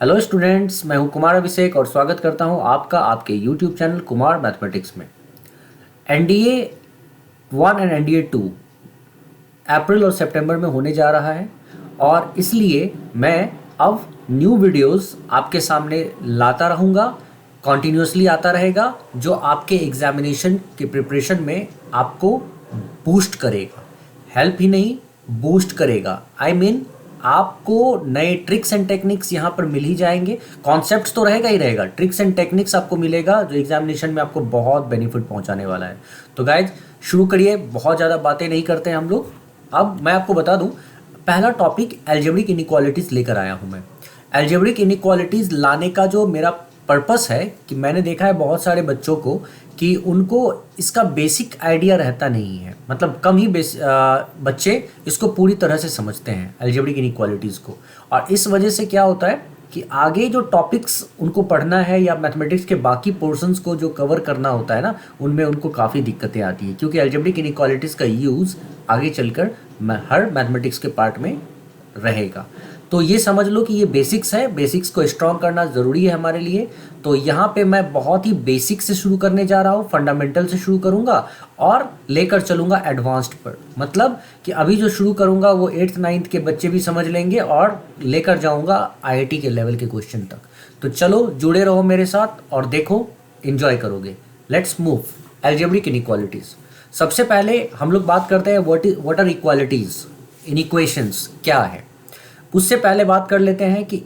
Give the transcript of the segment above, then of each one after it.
Hello students, मैं हूं कुमार अभिषेक और स्वागत करता हूं आपका आपके यूट्यूब चैनल कुमार मैथमेटिक्स में। एनडीए 1 एंड एनडीए 2 अप्रैल और सितंबर में होने जा रहा है और इसलिए मैं अब न्यू वीडियोस आपके सामने लाता रहूँगा, कॉन्टीन्यूसली आता रहेगा, जो आपके एग्जामिनेशन के प्रिपरेशन में आपको बूस्ट करेगा। हेल्प ही नहीं, बूस्ट करेगा। आई मीन आपको नए ट्रिक्स एंड टेक्निक्स यहाँ पर मिल ही जाएंगे। कॉन्सेप्ट्स तो रहेगा ही रहेगा, ट्रिक्स एंड टेक्निक्स आपको मिलेगा जो एग्जामिनेशन में आपको बहुत बेनिफिट पहुँचाने वाला है। तो गाइज शुरू करिए, बहुत ज़्यादा बातें नहीं करते हैं हम लोग। अब मैं आपको बता दूं, पहला टॉपिक एल्जेब्रिक इनइक्वालिटीज़ लेकर आया हूं मैं। एल्जेब्रिक इनइक्वालिटीज़ लाने का जो मेरा पर्पस है कि मैंने देखा है बहुत सारे बच्चों को कि उनको इसका बेसिक आइडिया रहता नहीं है, मतलब कम ही बच्चे इसको पूरी तरह से समझते हैं एल्जेब्रिक इनइक्वालिटीज़ को। और इस वजह से क्या होता है कि आगे जो टॉपिक्स उनको पढ़ना है या मैथमेटिक्स के बाकी पोर्शंस को जो कवर करना होता है ना, उनमें उनको काफ़ी दिक्कतें आती है, क्योंकि एल्जेब्रिक इनइक्वालिटीज़ का यूज़ आगे चलकर हर मैथमेटिक्स के पार्ट में रहेगा। तो ये समझ लो कि ये बेसिक्स है, बेसिक्स को स्ट्रॉन्ग करना ज़रूरी है हमारे लिए। तो यहाँ पे मैं बहुत ही बेसिक से शुरू करने जा रहा हूँ, फंडामेंटल से शुरू करूँगा और लेकर चलूँगा एडवांस्ड पर। मतलब कि अभी जो शुरू करूँगा वो 8th 9th के बच्चे भी समझ लेंगे और लेकर जाऊँगा आईआईटी के लेवल के क्वेश्चन तक। तो चलो जुड़े रहो मेरे साथ और देखो, एंजॉय करोगे। Let's move algebraic inequalities. सबसे पहले हम लोग बात करते हैं व्हाट आर इक्वालिटीज़, इनइक्वेशंस क्या है। उससे पहले बात कर लेते हैं कि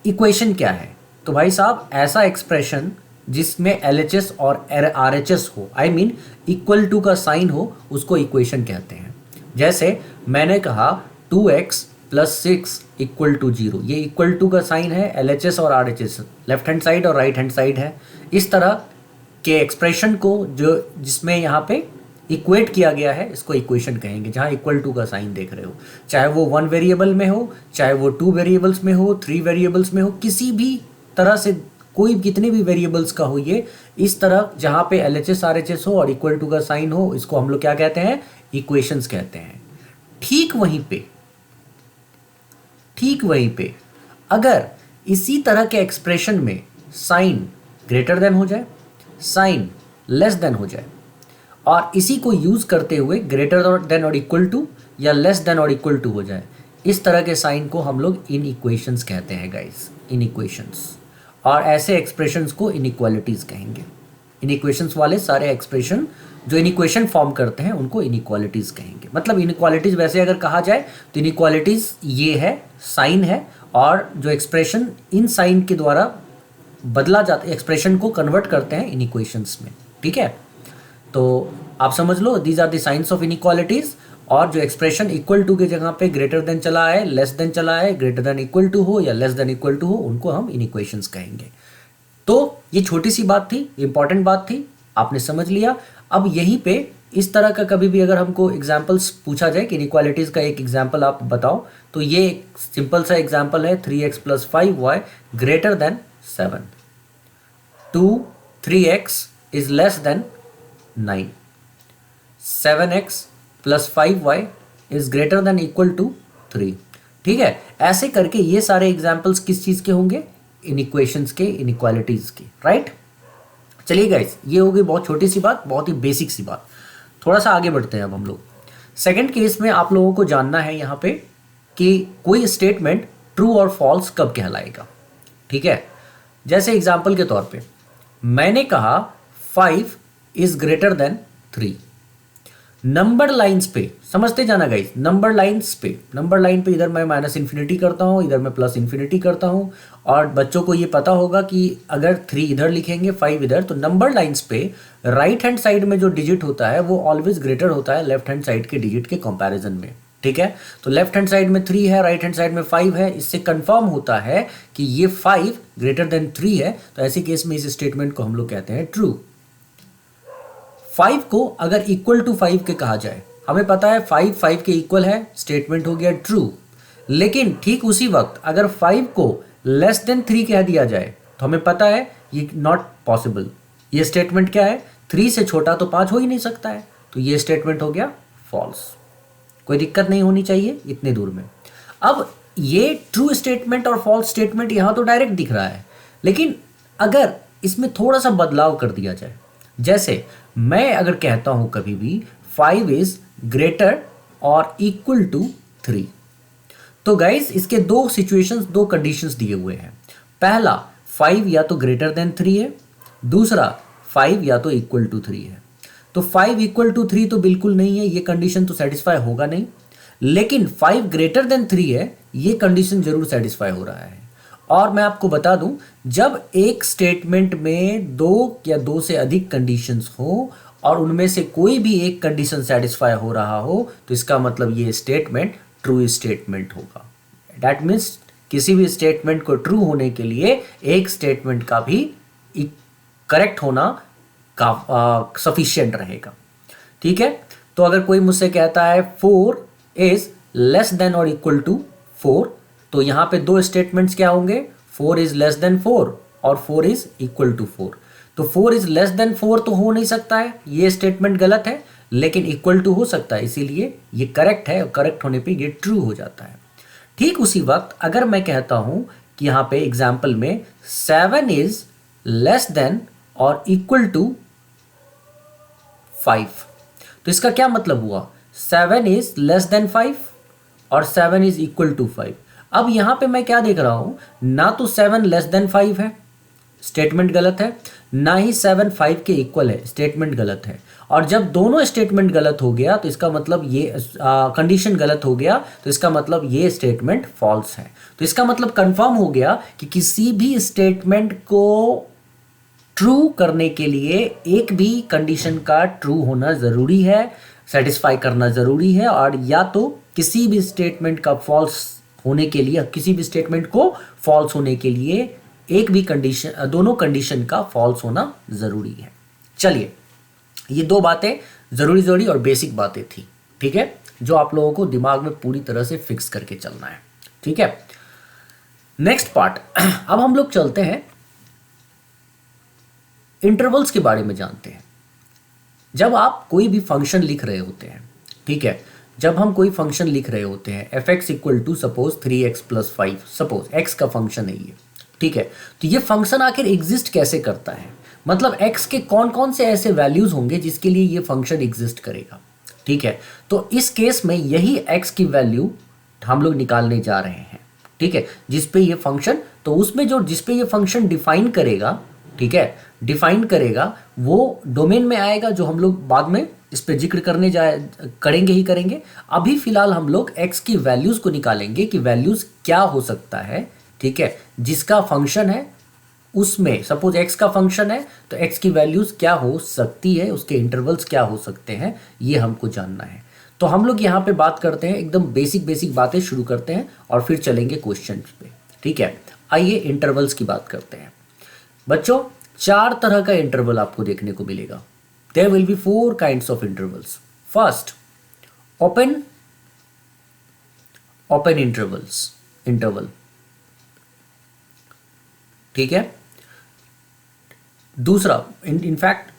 इक्वेशन क्या है। तो भाई साहब, ऐसा एक्सप्रेशन जिसमें LHS और RHS हो, आई मीन इक्वल टू का साइन हो, उसको इक्वेशन कहते हैं। जैसे मैंने कहा 2x + 6 = 0, ये इक्वल टू का साइन है, LHS और RHS लेफ्ट हैंड साइड और राइट हैंड साइड है। इस तरह के एक्सप्रेशन को जिसमें यहाँ पे इक्वेट किया गया है, इसको इक्वेशन कहेंगे, जहाँ इक्वल टू का साइन देख रहे हो, चाहे वो 1 वेरिएबल में हो, चाहे वो 2 वेरिएबल्स में हो, 3 वेरिएबल्स में हो, किसी भी तरह से, कोई कितने भी वेरिएबल्स का हो, ये इस तरह जहाँ पे LHS RHS हो और इक्वल टू का साइन हो, इसको हम लोग क्या कहते हैं, इक्वेशंस कहते हैं। ठीक वहीं पे अगर इसी तरह के एक्सप्रेशन में साइन ग्रेटर देन हो जाए, साइन लेस देन हो जाए, और इसी को यूज़ करते हुए ग्रेटर देन और इक्वल टू या लेस देन और इक्वल टू हो जाए, इस तरह के साइन को हम लोग इनइक्वेशंस कहते हैं गाइस, इनइक्वेशंस। और ऐसे एक्सप्रेशंस को इनइक्वालिटीज़ कहेंगे। इनइक्वेशंस वाले सारे एक्सप्रेशन जो इनइक्वेशन फॉर्म करते हैं उनको इनइक्वालिटीज़ कहेंगे। मतलब इनइक्वालिटीज़ वैसे अगर कहा जाए तो इनइक्वालिटीज़ ये है, साइन है, और जो एक्सप्रेशन इन साइन के द्वारा बदला जाता है, एक्सप्रेशन को कन्वर्ट करते हैं इनइक्वेशंस में। ठीक है, तो आप समझ लो, these are the science of inequalities. और जो एक्सप्रेशन इक्वल टू के जगह पे ग्रेटर देन चला है, लेस देन चला है, ग्रेटर देन इक्वल टू हो या लेस देन इक्वल टू हो, उनको हम इनइक्वेशंस कहेंगे। तो ये छोटी सी बात थी, इंपॉर्टेंट बात थी, आपने समझ लिया। अब यहीं पे इस तरह का कभी भी अगर हमको एग्जाम्पल्स पूछा जाए कि इनइक्वालिटीज़ का एक एग्जाम्पल आप बताओ, तो ये एक सिंपल सा एग्जाम्पल है, 3x + 5y > 7, 2 3x is less than 9, 7x + 5y is greater than equal to 3। ठीक है, ऐसे करके ये सारे एग्जाम्पल्स किस चीज़ के होंगे, इनइक्वेशंस के, इनइक्वालिटीज़ के, राइट। चलिए गाइस, ये हो गई बहुत छोटी सी बात, बहुत ही बेसिक सी बात। थोड़ा सा आगे बढ़ते हैं अब हम लोग। सेकंड केस में आप लोगों को जानना है यहाँ पे कि कोई स्टेटमेंट ट्रू और फॉल्स कब कहलाएगा। ठीक है, जैसे एग्जाम्पल के तौर पे मैंने कहा 5 is greater than 3। Number lines पे समझते जाना गाइस, नंबर लाइन पे इधर मैं -∞ करता हूँ, इधर मैं +∞ करता हूँ। और बच्चों को ये पता होगा कि अगर 3 इधर लिखेंगे, 5 इधर, तो नंबर लाइंस पे राइट हैंड साइड में जो डिजिट होता है वो ऑलवेज ग्रेटर होता है लेफ्ट हैंड साइड के डिजिट के कंपैरिजन में। ठीक है, तो लेफ्ट हैंड साइड में 3 है, राइट हैंड साइड में 5 है, इससे कंफर्म होता है कि ये 5 > 3 है। तो ऐसे केस में इस स्टेटमेंट को हम लोग कहते हैं ट्रू। 5 को अगर इक्वल टू 5 के कहा जाए, हमें पता है 5 के इक्वल है, स्टेटमेंट हो गया ट्रू। लेकिन ठीक उसी वक्त अगर 5 को लेस देन 3 कह दिया जाए तो हमें पता है ये नॉट पॉसिबल। ये स्टेटमेंट क्या है, 3 से छोटा तो 5 हो ही नहीं सकता है, तो ये स्टेटमेंट हो गया फॉल्स। कोई दिक्कत नहीं होनी चाहिए इतने दूर में। अब ये ट्रू स्टेटमेंट और फॉल्स स्टेटमेंट यहाँ तो डायरेक्ट दिख रहा है, लेकिन अगर इसमें थोड़ा सा बदलाव कर दिया जाए, जैसे मैं अगर कहता हूँ कभी भी 5 इज ग्रेटर और इक्वल टू 3, तो गाइस इसके दो सिचुएशंस, दो कंडीशंस दिए हुए हैं। पहला 5 या तो ग्रेटर देन 3 है, दूसरा 5 या तो इक्वल टू 3 है। तो 5 इक्वल टू 3 तो बिल्कुल नहीं है, ये कंडीशन तो सेटिस्फाई होगा नहीं, लेकिन 5 ग्रेटर देन 3 है, ये कंडीशन जरूर सेटिस्फाई हो रहा है। और मैं आपको बता दूं, जब एक स्टेटमेंट में दो या दो से अधिक कंडीशंस हो और उनमें से कोई भी एक कंडीशन सेटिस्फाई हो रहा हो, तो इसका मतलब ये स्टेटमेंट ट्रू स्टेटमेंट होगा। दैट मीन्स किसी भी स्टेटमेंट को ट्रू होने के लिए एक स्टेटमेंट का भी करेक्ट होना का सफिशिएंट रहेगा। ठीक है, तो अगर कोई मुझसे कहता है 4 इज लेस देन और इक्वल टू 4, तो यहां पे दो स्टेटमेंट्स क्या होंगे, 4 इज लेस देन 4 और 4 इज इक्वल टू 4। तो 4 इज लेस देन 4 तो हो नहीं सकता है, ये स्टेटमेंट गलत है, लेकिन इक्वल टू हो सकता है, इसीलिए ये करेक्ट है और करेक्ट होने पे ये ट्रू हो जाता है। ठीक उसी वक्त अगर मैं कहता हूं कि यहां पे एग्जाम्पल में 7 इज लेस देन और इक्वल टू 5, तो इसका क्या मतलब हुआ, 7 इज लेस देन 5 और 7 इज इक्वल टू 5। अब यहां पे मैं क्या देख रहा हूं, ना तो 7 लेस देन 5 है, स्टेटमेंट गलत है, ना ही 7 5 के इक्वल है, स्टेटमेंट गलत है। और जब दोनों स्टेटमेंट गलत हो गया तो इसका मतलब ये कंडीशन गलत हो गया, तो इसका मतलब ये स्टेटमेंट फॉल्स है। तो इसका मतलब कंफर्म हो गया कि किसी भी स्टेटमेंट को ट्रू करने के लिए एक भी कंडीशन का ट्रू होना ज़रूरी है, सेटिस्फाई करना ज़रूरी है, और या तो किसी भी स्टेटमेंट का फॉल्स होने के लिए, किसी भी स्टेटमेंट को फॉल्स होने के लिए एक भी कंडीशन, दोनों कंडीशन का फॉल्स होना ज़रूरी है। चलिए, ये दो बातें ज़रूरी और बेसिक बातें थी, ठीक है, जो आप लोगों को दिमाग में पूरी तरह से फिक्स करके चलना है। ठीक है, नेक्स्ट पार्ट, अब हम लोग चलते हैं इंटरवल्स के बारे में जानते हैं। जब आप कोई भी फंक्शन लिख रहे होते हैं, ठीक है, जब हम कोई फंक्शन लिख रहे होते हैं, f x equal to suppose 3x plus 5, suppose x का फंक्शन है ये, ठीक है, तो ये फंक्शन आखिर एग्जिस्ट कैसे करता है, मतलब x के कौन कौन से ऐसे वैल्यूज होंगे जिसके लिए ये फंक्शन एग्जिस्ट करेगा। ठीक है, तो इस केस में यही x की वैल्यू हम लोग निकालने जा रहे हैं। ठीक है, जिस पे ये फंक्शन, तो उसमें जो जिस पे ये फंक्शन डिफाइन करेगा, ठीक है, डिफाइन करेगा, वो डोमेन में आएगा, जो हम लोग बाद में इस पे जिक्र करने करेंगे ही करेंगे। अभी फिलहाल हम लोग x की वैल्यूज को निकालेंगे कि वैल्यूज क्या हो सकता है। ठीक है, जिसका फंक्शन है उसमें, सपोज x का फंक्शन है तो x की वैल्यूज क्या हो सकती है, उसके इंटरवल्स क्या हो सकते हैं, ये हमको जानना है। तो हम लोग यहाँ पे बात करते हैं, एकदम बेसिक बातें शुरू करते हैं और फिर चलेंगे क्वेश्चन पे। ठीक है, आइए इंटरवल्स की बात करते हैं। बच्चों, 4 तरह का इंटरवल आपको देखने को मिलेगा। There will be 4 kinds of intervals. First, open interval, ठीक है। दूसरा, इनफैक्ट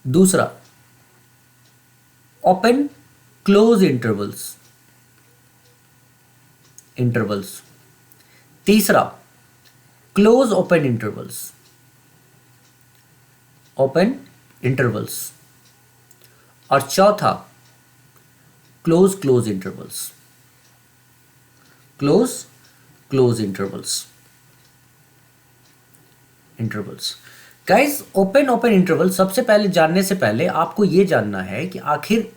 दूसरा ओपन क्लोज इंटरवल्स। तीसरा, क्लोज ओपन इंटरवल्स। और चौथा, close intervals. Guys, open interval, सबसे पहले जानने से पहले आपको यह जानना है कि आखिर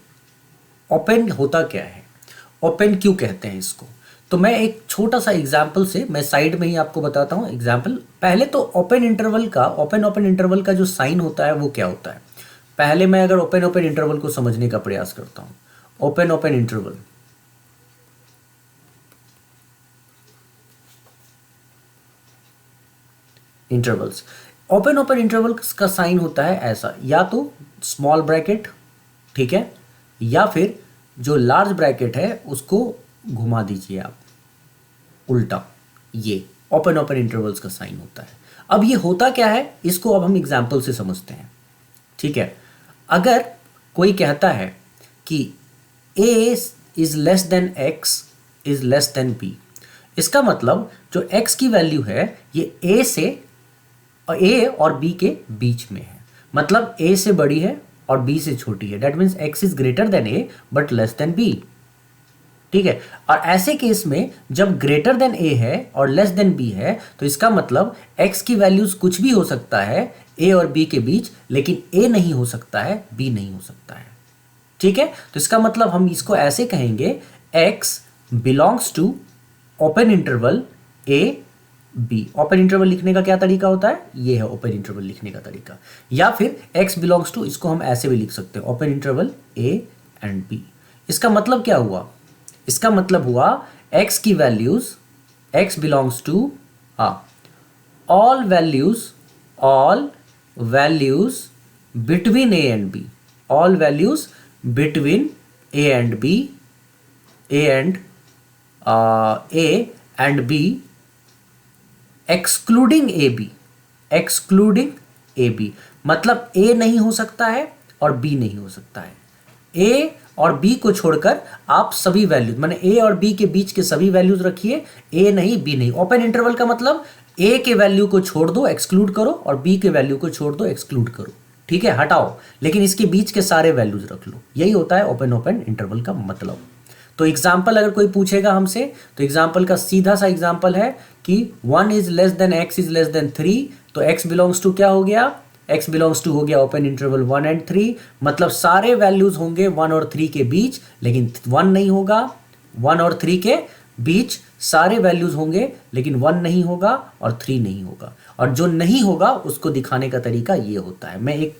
ओपन होता क्या है, ओपन क्यों कहते हैं इसको। तो मैं एक छोटा सा एग्जाम्पल से, मैं साइड में ही आपको बताता हूं एग्जाम्पल। पहले तो ओपन इंटरवल का जो साइन होता है वो क्या होता है, पहले मैं अगर ओपन इंटरवल को समझने का प्रयास करता हूं। ओपन इंटरवल्स, ओपन इंटरवल्स का साइन होता है ऐसा, या तो स्मॉल ब्रैकेट, ठीक है, या फिर जो लार्ज ब्रैकेट है उसको घुमा दीजिए आप उल्टा, ये ओपन इंटरवल्स का साइन होता है। अब ये होता क्या है, इसको अब हम एग्जाम्पल से समझते हैं। ठीक है, अगर कोई कहता है कि is less then x is less then b। इसका मतलब जो x की वैल्यू है ये a और b के बीच में है, मतलब a से बड़ी है और b से छोटी है। That means x is greater then a but less than b। ठीक है, और ऐसे केस में जब ग्रेटर देन a है और लेस देन b है तो इसका मतलब x की वैल्यूज कुछ भी हो सकता है a और b के बीच, लेकिन a नहीं हो सकता है, b नहीं हो सकता है। ठीक है, तो इसका मतलब हम इसको ऐसे कहेंगे x belongs to open interval a b। Open interval लिखने का क्या तरीका होता है, ये है ओपन इंटरवल लिखने का तरीका। या फिर x बिलोंग्स टू, इसको हम ऐसे भी लिख सकते हैं, open interval a and b। इसका मतलब क्या हुआ, इसका मतलब हुआ x की values, x belongs to all values between a and b, all values between a and b, a and b excluding a b. मतलब a नहीं हो सकता है और b नहीं हो सकता है। a और b को छोड़कर आप सभी वैल्यूज, माने a और b के बीच के सभी वैल्यूज रखिए, a नहीं b नहीं। ओपन इंटरवल का मतलब a के वैल्यू को छोड़ दो एक्सक्लूड करो और b के वैल्यू को छोड़ दो एक्सक्लूड करो। ठीक है, हटाओ, लेकिन इसके बीच के सारे वैल्यूज रख लो। यही होता है ओपन इंटरवल का मतलब। तो एग्जाम्पल अगर कोई पूछेगा हमसे तो एग्जाम्पल का सीधा सा एग्जाम्पल है कि 1 is less then x is less then 3, तो x बिलोंग्स टू क्या हो गया, x बिलोंग्स टू हो गया ओपन इंटरवल 1 एंड 3। मतलब सारे वैल्यूज होंगे 1 और 3 के बीच, लेकिन 1 नहीं होगा। 1 और 3 के बीच सारे वैल्यूज होंगे लेकिन 1 नहीं होगा और 3 नहीं होगा। और जो नहीं होगा उसको दिखाने का तरीका ये होता है। मैं एक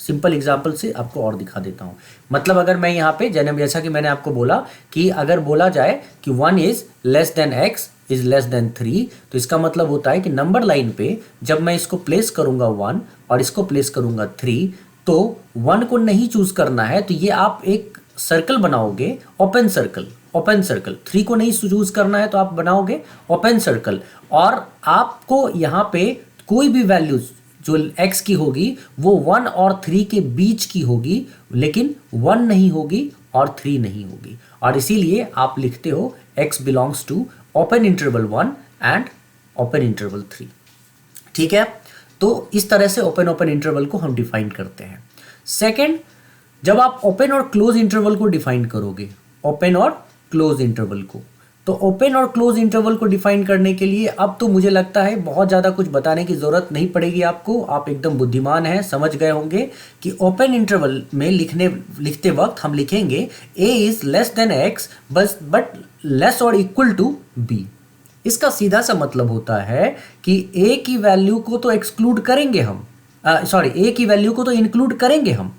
सिंपल एग्जाम्पल से आपको और दिखा देता हूँ। मतलब अगर मैं यहाँ पे जैसा कि मैंने आपको बोला कि अगर बोला जाए कि 1 is less then x is less then 3, तो इसका मतलब होता है कि नंबर लाइन पे जब मैं इसको प्लेस करूंगा 1 और इसको प्लेस करूंगा 3, तो 1 को नहीं चूज करना है, तो ये आप एक सर्कल बनाओगे, ओपन सर्कल। 3 को नहीं चूज करना है तो आप बनाओगे ओपन सर्कल, और आपको यहाँ पे कोई भी वैल्यूज जो x की होगी वो 1 और 3 के बीच की होगी, लेकिन 1 नहीं होगी और 3 नहीं होगी। और इसीलिए आप लिखते हो x belongs to open interval 1 and open interval 3। ठीक है, तो इस तरह से ओपन इंटरवल को हम डिफाइन करते हैं। सेकंड, जब आप ओपन और क्लोज इंटरवल को डिफाइन करोगे, ओपन और क्लोज इंटरवल को, तो ओपन और क्लोज इंटरवल को डिफाइन करने के लिए अब तो मुझे लगता है बहुत ज़्यादा कुछ बताने की ज़रूरत नहीं पड़ेगी आपको। आप एकदम बुद्धिमान हैं, समझ गए होंगे कि ओपन इंटरवल में लिखते वक्त हम लिखेंगे a is less than x but less और इक्वल टू b। इसका सीधा सा मतलब होता है कि a की वैल्यू को तो एक्सक्लूड करेंगे हम, a की वैल्यू को तो इंक्लूड करेंगे हम,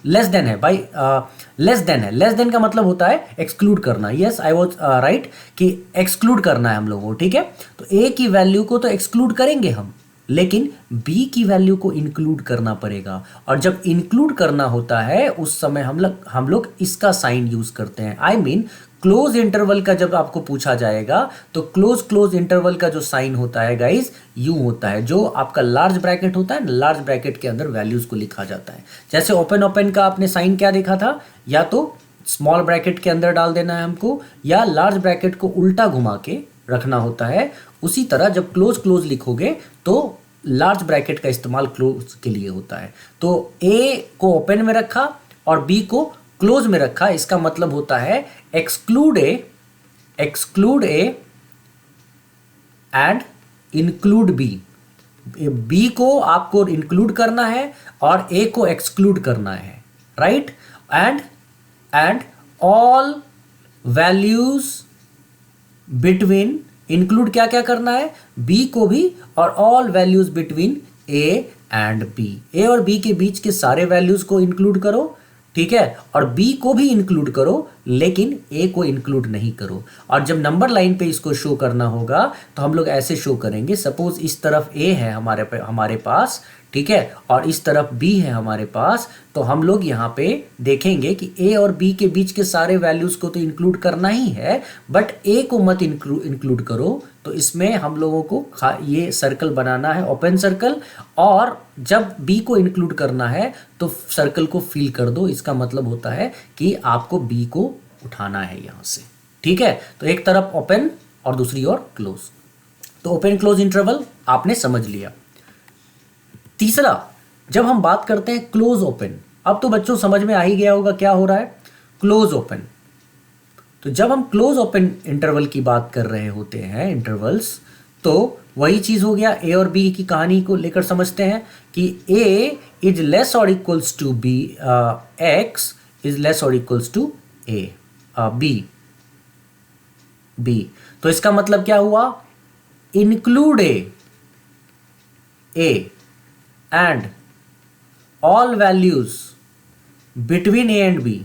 लेस देन है भाई, लेस देन का मतलब होता है एक्सक्लूड करना। यस, आई वाज राइट कि एक्सक्लूड करना है हम लोगों को। ठीक है, तो a की वैल्यू को तो एक्सक्लूड करेंगे हम, लेकिन b की वैल्यू को इंक्लूड करना पड़ेगा। और जब इंक्लूड करना होता है उस समय हम लोग इसका साइन यूज करते हैं। आई मीन क्लोज इंटरवल का जब आपको पूछा जाएगा तो क्लोज इंटरवल का जो साइन होता है गाइस यूं होता है, जो आपका लार्ज ब्रैकेट होता है ना, लार्ज ब्रैकेट के अंदर वैल्यूज को लिखा जाता है। जैसे ओपन का आपने साइन क्या देखा था, या तो स्मॉल ब्रैकेट के अंदर डाल देना है हमको, या लार्ज ब्रैकेट को उल्टा घुमा के रखना होता है। उसी तरह जब क्लोज लिखोगे तो लार्ज ब्रैकेट का इस्तेमाल क्लोज के लिए होता है। तो a को ओपन में रखा और b को क्लोज में रखा, इसका मतलब होता है exclude A and include b। b को आपको इंक्लूड करना है और a को एक्सक्लूड करना है, right. And all values between, include क्या क्या करना है, b को भी, और all values between a and b। a और b के बीच के सारे वैल्यूज को इंक्लूड करो, ठीक है, और b को भी इंक्लूड करो, लेकिन ए को इंक्लूड नहीं करो। और जब नंबर लाइन पे इसको शो करना होगा तो हम लोग ऐसे शो करेंगे, सपोज इस तरफ ए है हमारे पास, ठीक है, और इस तरफ बी है हमारे पास, तो हम लोग यहाँ पे देखेंगे कि ए और बी के बीच के सारे वैल्यूज को तो इंक्लूड करना ही है, बट ए को मत इंक्लूड करो। तो इसमें हम लोगों को ये सर्कल बनाना है, ओपन सर्कल, और जब बी को इंक्लूड करना है तो सर्कल को फिल कर दो। इसका मतलब होता है कि आपको बी को उठाना है यहाँ से, ठीक है। तो एक तरफ ओपन और दूसरी ओर क्लोज, तो ओपन क्लोज इंटरवल आपने समझ लिया। तीसरा, जब हम बात करते हैं क्लोज ओपन, अब तो बच्चों समझ में आ ही गया होगा क्या हो रहा है, क्लोज ओपन। तो जब हम क्लोज ओपन इंटरवल की बात कर रहे होते हैं, इंटरवल्स, तो वही चीज हो गया। ए और बी की कहानी को लेकर समझते हैं कि ए इज लेस और equals to b, x is less और इक्वल्स टू ए बी। तो इसका मतलब क्या हुआ, include a and all values between A and B,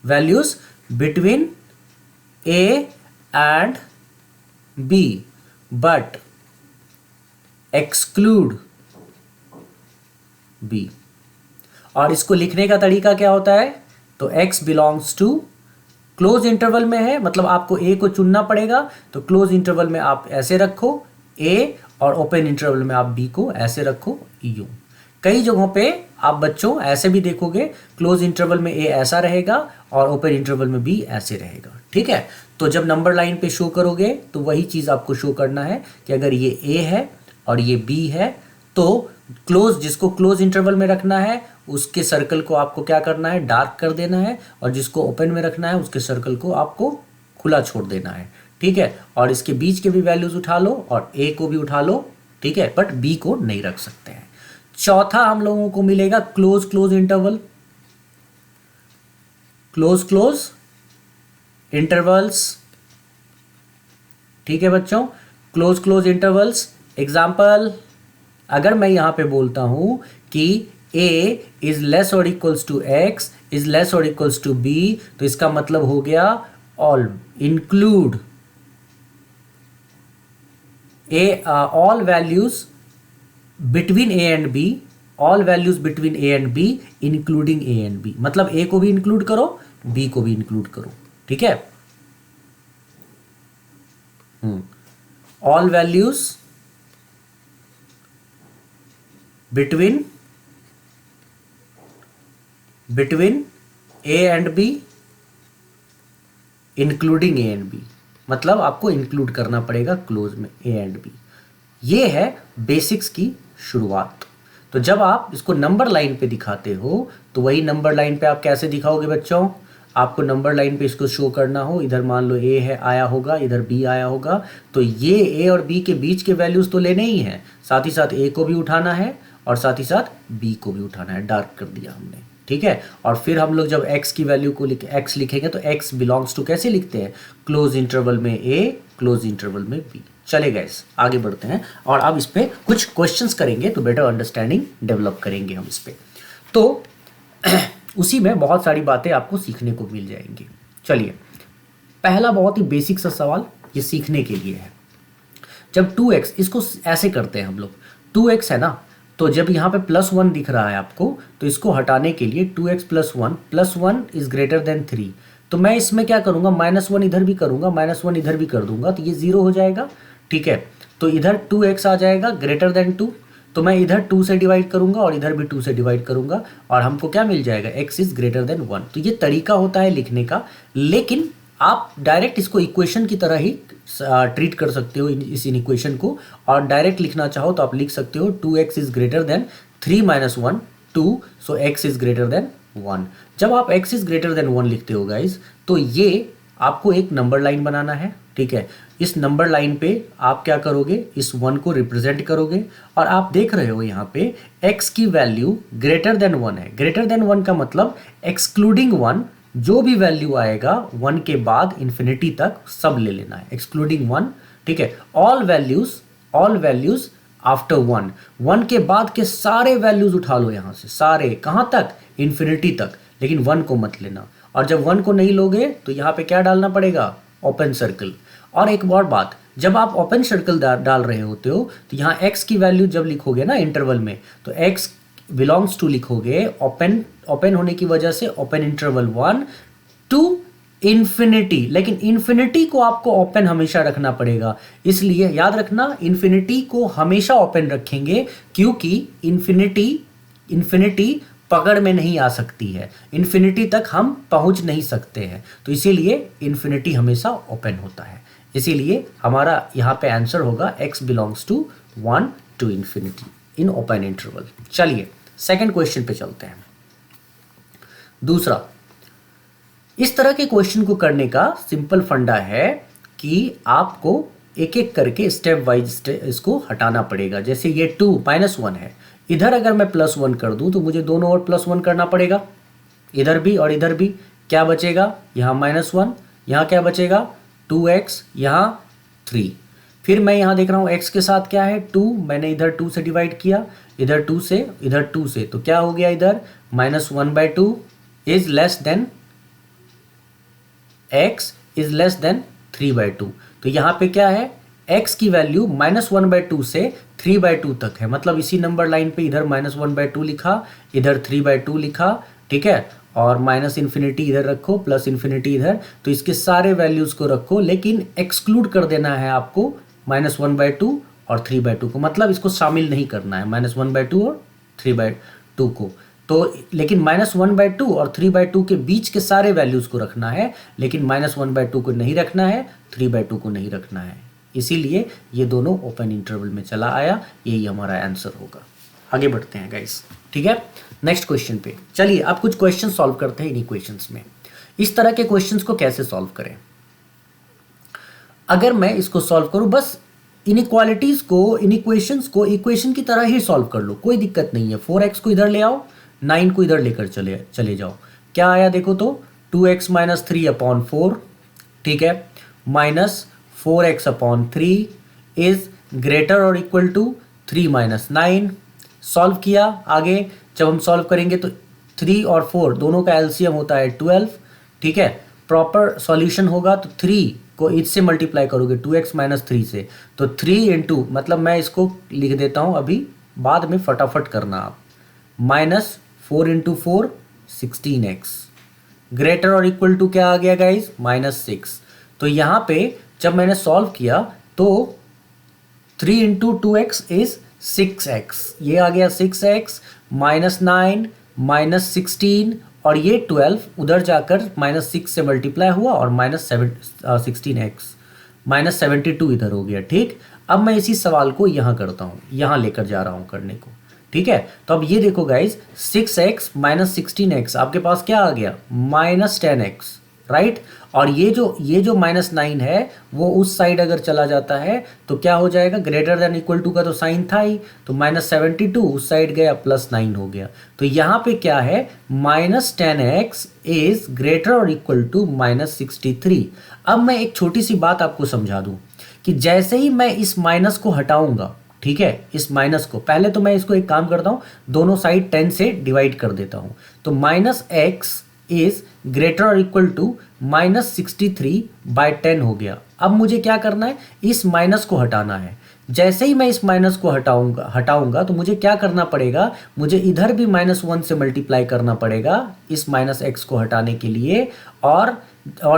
values between A and B, but exclude B। और इसको लिखने का तरीका क्या होता है, तो x belongs to close interval में है, मतलब आपको A को चुनना पड़ेगा, तो क्लोज इंटरवल में आप ऐसे रखो A, और ओपन इंटरवल में आप बी को ऐसे रखो यू। कई जगहों पे आप बच्चों ऐसे भी देखोगे, क्लोज इंटरवल में ए ऐसा रहेगा और ओपन इंटरवल में बी ऐसे रहेगा, ठीक है। तो जब नंबर लाइन पे शो करोगे तो वही चीज़ आपको शो करना है कि अगर ये ए है और ये बी है, तो जिसको क्लोज इंटरवल में रखना है उसके सर्कल को आपको क्या करना है, डार्क कर देना है, और जिसको ओपन में रखना है उसके सर्कल को आपको खुला छोड़ देना है, ठीक है। और इसके बीच के भी वैल्यूज उठा लो और ए को भी उठा लो, ठीक है, बट बी को नहीं रख सकते हैं। चौथा हम लोगों को मिलेगा क्लोज इंटरवल, क्लोज इंटरवल्स, ठीक है बच्चों, क्लोज इंटरवल्स। एग्जाम्पल, अगर मैं यहां पे बोलता हूं कि a इज लेस और equals to x is less और इक्वल्स टू b, तो इसका मतलब हो गया all include all values between a and b, all values between a and b including a and b, मतलब a को भी इंक्लूड करो, b को भी इंक्लूड करो, ठीक है। all values between a and b including a and b, मतलब आपको इंक्लूड करना पड़ेगा क्लोज में ए एंड बी। ये है बेसिक्स की शुरुआत। तो जब आप इसको नंबर लाइन पे दिखाते हो तो वही नंबर लाइन पे आप कैसे दिखाओगे बच्चों, आपको नंबर लाइन पे इसको शो करना हो, इधर मान लो ए है आया होगा, इधर बी आया होगा, तो ये ए और बी के बीच के वैल्यूज तो लेने ही हैं, साथ ही साथ ए को भी उठाना है और साथ ही साथ बी को भी उठाना है, डार्क कर दिया हमने, ठीक है। और फिर हम लोग जब x की वैल्यू को x लिखेंगे तो x बिलोंग्स टू कैसे लिखते हैं, क्लोज इंटरवल में a, क्लोज इंटरवल में b। चले गाइस आगे बढ़ते हैं और अब इस पे कुछ क्वेश्चंस करेंगे तो बेटर अंडरस्टैंडिंग डेवलप करेंगे हम इस पे। तो उसी में बहुत सारी बातें आपको सीखने को मिल जाएंगी। चलिए, पहला बहुत ही बेसिक सा सवाल ये सीखने के लिए है। जब 2x, इसको ऐसे करते हैं हम लोग, 2x है ना, तो जब यहाँ पे +1 दिख रहा है आपको, तो इसको हटाने के लिए 2x + 1 इज ग्रेटर देन 3, तो मैं इसमें क्या करूँगा, -1 इधर भी करूँगा, -1 इधर भी कर दूंगा, तो ये 0 हो जाएगा, ठीक है। तो इधर 2x आ जाएगा ग्रेटर देन 2, तो मैं इधर 2 से डिवाइड करूँगा और इधर भी 2 से डिवाइड करूँगा और हमको क्या मिल जाएगा, x इज ग्रेटर देन 1। तो ये तरीका होता है लिखने का, लेकिन आप डायरेक्ट इसको इक्वेशन की तरह ही ट्रीट कर सकते हो इस इक्वेशन को, और डायरेक्ट लिखना चाहो तो आप लिख सकते हो 2x is greater then 3 - 1 2, so x is greater then 1। जब आप x इज ग्रेटर देन 1 लिखते हो गाइज, तो ये आपको एक नंबर लाइन बनाना है, ठीक है। इस नंबर लाइन पे आप क्या करोगे, इस 1 को रिप्रेजेंट करोगे और आप देख रहे हो यहाँ पे x की वैल्यू ग्रेटर देन 1 है। ग्रेटर देन 1 का मतलब एक्सक्लूडिंग 1, जो भी वैल्यू आएगा 1 के बाद इन्फिनिटी तक सब ले लेना है, एक्सक्लूडिंग 1, ठीक है। ऑल वैल्यूज आफ्टर 1 के बाद के सारे वैल्यूज उठा लो यहाँ से, सारे कहाँ तक, इन्फिनिटी तक, लेकिन 1 को मत लेना। और जब 1 को नहीं लोगे तो यहाँ पे क्या डालना पड़ेगा, ओपन सर्कल। और एक और बात, जब आप ओपन सर्कल डाल रहे होते हो तो यहाँ x की वैल्यू जब लिखोगे ना इंटरवल में, तो x बिलोंग्स टू लिखोगे ओपन, ओपन होने की वजह से ओपन इंटरवल 1 टू इन्फिनिटी। लेकिन इन्फिनिटी को आपको ओपन हमेशा रखना पड़ेगा, इसलिए याद रखना इन्फिनिटी को हमेशा ओपन रखेंगे, क्योंकि इन्फिनिटी पकड़ में नहीं आ सकती है, इन्फिनिटी तक हम पहुंच नहीं सकते हैं, तो इसीलिए इन्फिनिटी हमेशा ओपन होता है। इसीलिए हमारा यहाँ पे आंसर होगा x belongs to 1 to infinity in open interval. चलिए सेकंड क्वेश्चन पे चलते हैं। दूसरा, इस तरह के क्वेश्चन को करने का सिंपल फंडा है कि आपको एक एक करके स्टेप वाइज इसको हटाना पड़ेगा। जैसे ये 2 -1 है, इधर अगर मैं +1 कर दूं तो मुझे दोनों ओर +1 करना पड़ेगा, इधर भी और इधर भी। क्या बचेगा, यहाँ -1, यहाँ क्या बचेगा 2x, यहाँ 3। फिर मैं यहाँ देख रहा हूँ x के साथ क्या है 2, मैंने इधर 2 से डिवाइड किया, इधर 2 से, इधर 2 से, तो क्या हो गया इधर -1/2 is less then x is less then 3/2। तो यहाँ पे क्या है, x की वैल्यू -1/2 से 3/2 तक है, मतलब इसी नंबर लाइन पे इधर -1/2 लिखा, इधर 3/2 लिखा, ठीक है, और माइनस इन्फिनिटी इधर रखो, प्लस इन्फिनिटी इधर, तो इसके सारे वैल्यूज को रखो, लेकिन एक्सक्लूड कर देना है आपको -1/2 और 3/2 को, मतलब इसको शामिल नहीं करना है -1/2 और 3/2 को। तो लेकिन -1/2 और 3/2 के बीच के सारे वैल्यूज को रखना है, लेकिन -1/2 को नहीं रखना है, 3/2 को नहीं रखना है, इसीलिए ये दोनों ओपन इंटरवल में चला आया, यही हमारा आंसर होगा। आगे बढ़ते हैं गाइस, ठीक है, नेक्स्ट क्वेश्चन पे चलिए। अब कुछ क्वेश्चन सॉल्व करते हैं इन इक्वेशंस में। इस तरह के क्वेश्चंस को कैसे सॉल्व करें, अगर मैं इसको सॉल्व करूं, बस इनइक्वालिटीज को, इन इक्वेशंस को इक्वेशन की तरह ही सॉल्व कर लो, कोई दिक्कत नहीं है। 4x को इधर ले आओ, 9 को इधर लेकर चले जाओ, क्या आया देखो तो 2x - 3/4, ठीक है, -4x/3 इज ग्रेटर और इक्वल टू 3 - 9। सॉल्व किया, आगे जब हम सॉल्व करेंगे तो 3 और 4 दोनों का एलसीएम होता है 12, ठीक है, प्रॉपर सॉल्यूशन होगा तो 3 को इससे मल्टीप्लाई करोगे 2x - 3 से, तो 3 इंटू, मतलब मैं इसको लिख देता हूँ अभी, बाद में फटाफट करना आप, -4 × 4 16x, ग्रेटर और इक्वल टू क्या आ गया गाइज -6। तो यहाँ पे जब मैंने सॉल्व किया तो 3 × 2x इज 6x, ये आ गया 6x, -9 -16 और ये 12 उधर जाकर -6 से मल्टीप्लाई हुआ और -16x, -72 इधर हो गया, ठीक। अब मैं इसी सवाल को यहाँ करता हूँ, यहाँ लेकर जा रहा हूँ करने को, ठीक है। तो अब ये देखो गाइज 6x - 16x आपके पास क्या आ गया -10x, राइट। और ये जो -9 है वो उस साइड अगर चला जाता है तो क्या हो जाएगा, ग्रेटर देन इक्वल टू का तो साइन था ही, तो -72 उस साइड गया, +9 हो गया। तो यहाँ पे क्या है, -10x इज ग्रेटर और इक्वल टू -63। अब मैं एक छोटी सी बात आपको समझा दूं कि जैसे ही मैं इस माइनस को हटाऊंगा, ठीक है, इस माइनस को, पहले तो मैं इसको एक काम करता हूँ, दोनों साइड 10 से डिवाइड कर देता हूँ, तो -x इज ग्रेटर और इक्वल टू -63/10 हो गया। अब मुझे क्या करना है, इस माइनस को हटाना है। जैसे ही मैं इस माइनस को हटाऊंगा तो मुझे क्या करना पड़ेगा, मुझे इधर भी -1 से मल्टीप्लाई करना पड़ेगा इस -x को हटाने के लिए, और